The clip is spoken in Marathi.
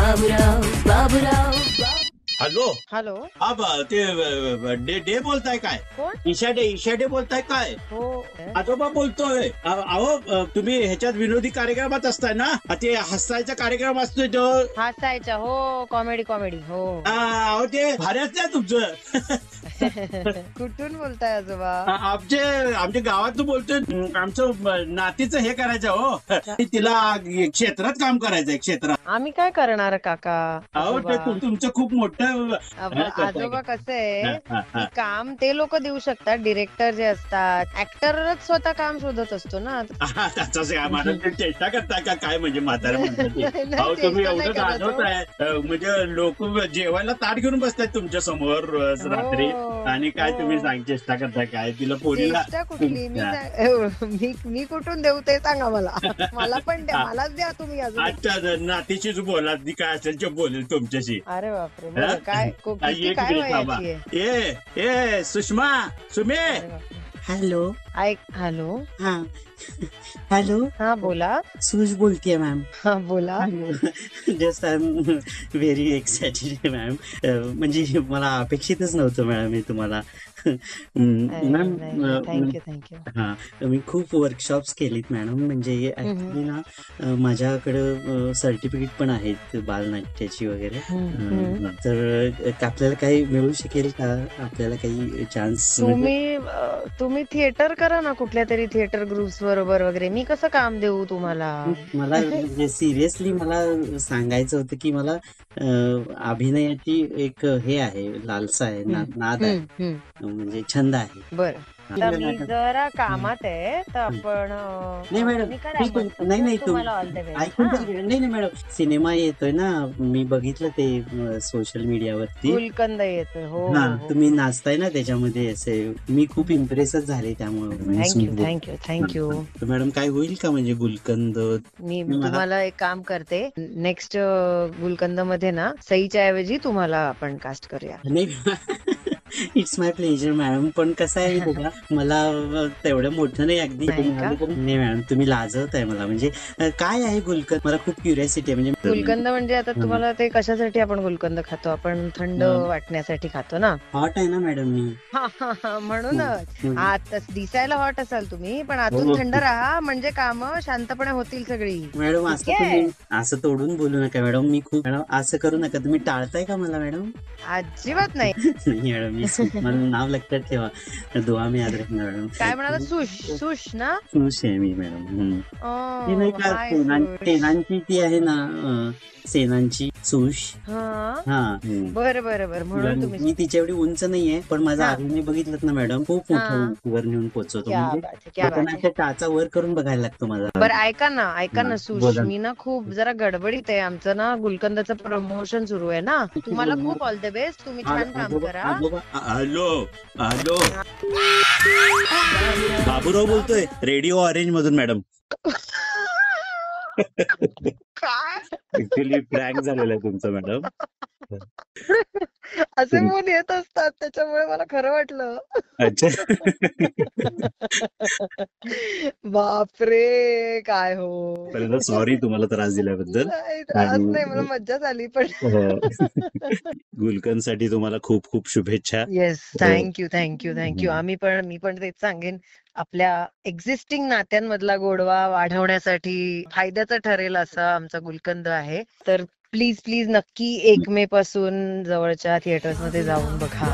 Baburao Baburao hello hello. हा ते डे बोलताय काय? कोण? ईशा बोलताय काय? हो. आजोबा बोलतोय. अहो तुम्ही ह्याच्यात विनोदी कार्यक्रमात असताय ना, ते हसायचा कार्यक्रम असतोय तो. हसायच्या. हो, कॉमेडी हो. अहो ते भारी असतंय तुमचं. कुठून बोलताय आजोबा? आमच्या गावात बोलतोय. आमचं नातीचं हे करायचं हो, तिला क्षेत्रात काम करायचंय, क्षेत्रात. आम्ही काय करणार काका? अहो ते तुमचं खूप मोठं आजोबा कसं आहे की काम ते लोक देऊ शकतात, डिरेक्टर जे असतात. ऍक्टरच स्वतः काम शोधत असतो ना. चेष्टा करताय का काय? म्हणजे म्हातारा म्हणतात तुम्ही एवढं गाजवताय, म्हणजे लोक जेवायला ताट घेऊन बसतायत तुमच्या समोर रात्री, आणि काय तुम्ही चेष्टा करताय काय? तिला पोरीला कुठली मी कुठून देऊ ते सांगा मला. मला पण द्या, मलाच द्या तुम्ही. अच्छा, नातीशीच बोला, ती काय असेल ते बोलेल तुमच्याशी. अरे बापरे, काय ए सुषमा, सुमे. हॅलो. हॅलो. हा हॅलो. हा बोला. सुश बोलतीये मॅम. हा बोला. Just I am very excited ma'am. म्हणजे मला अपेक्षितच नव्हतं मॅडम हे तुम्हाला. Ma'am thank you. हा, मी खूप वर्कशॉप्स केलीत मॅडम. म्हणजे ऍक्च्युली ना माझ्याकडं सर्टिफिकेट पण आहेत बालनाट्याची वगैरे. तर आपल्याला काही मिळू शकेल का? आपल्याला काही चान्स? तुम्ही थिएटर करा ना, कुठल्या तरी थिएटर ग्रुप्स बरोबर वगैरे. मी कसं काम देऊ तुम्हाला? मला म्हणजे सिरियसली मला सांगायचं होतं की मला अभिनयाची एक हे आहे, लालसा आहे, नाद आहे, म्हणजे छंद आहे. बरं, मी जरा कामात आहे, तर आपण नाही मॅडम, नाही तुम्हाला ऑल द बेस्ट. ऐकून नाही मॅडम, सिनेमा येतोय ना, मी बघितलं ते सोशल मीडियावरती. गुलकंद येतोय. हो, तुम्ही नाचताय ना त्याच्यामध्ये, असे मी खूप इम्प्रेसच झाले त्यामुळे. थँक्यू. मॅडम काय होईल का म्हणजे गुलकंद? मी तुम्हाला एक काम करते, नेक्स्ट गुलकंद मध्ये ना सईच्या ऐवजी तुम्हाला आपण कास्ट करूया. It's my pleasure madam. पण कसं आहे बघा, मला तेवढं मोठं नाही अगदी. नाही मॅडम, तुम्ही लाजवताय मला. म्हणजे काय आहे गुलकंद? मला खूप क्युरियोसिटी आहे. म्हणजे गुलकंद म्हणजे आता तुम्हाला ते कशासाठी आपण गुलकंद खातो? आपण थंड वाटण्यासाठी खातो ना. हॉट आहे ना मॅडम मी. म्हणूनच आता दिसायला हॉट असाल तुम्ही, पण आतून थंड राहा, म्हणजे काम शांतपणे होतील सगळी. मॅडम असं तोडून बोलू नका मॅडम. मी खूप मॅडम असं करू नका. तुम्ही टाळताय का मला मॅडम? अजिबात नाही. नाही मॅडम, मला नाव लक्षात ठेवा, दुआ में याद रखना मॅडम. काय म्हणाला? सुश ना? सुश आहे मी मॅडम. ती नाही का सेनांची, ती आहे ना सेनांची सुश. हा, बरं. म्हणून मी तिच्या एवढी उंच नाहीये, पण माझा अभिनय बघितलं ना मॅडम, खूप मोठं वर नेऊन पोहोचवतो. म्हणजे टाचा वर करून बघायला लागतो माझा. बरं, ऐका ना सुश, मी ना खूप जरा गडबडीत आहे. आमचं ना गुलकंदाचं प्रमोशन सुरू आहे ना. तुम्हाला खूप ऑल द बेस्ट. तुम्ही छान काम करा. हॅलो, बाबूराव बोलतोय, रेडिओ ऑरेंज मधून मॅडम. ऍक्च्युली प्रँक झालेला आहे तुमचं मॅडम. असे फोन येत असतात, त्याच्यामुळे मला खरं वाटलं. अच्छा. बापरे, काय हो. पहिल्यांदा सॉरी तुम्हाला त्रास दिल्याबद्दल. त्रास नाही, मला मज्जा झाली. पण गुलकंद साठी तुम्हाला खूप खूप शुभेच्छा. Yes, thank you. मी पण तेच सांगेन, आपल्या एक्झिस्टिंग नात्यांमधला गोडवा वाढवण्यासाठी फायद्याचं ठरेल असा आमचा गुलकंद आहे. तर प्लीज नक्की 1 मे पासून जवळच्या थिएटर्स मध्ये जाऊन बघा.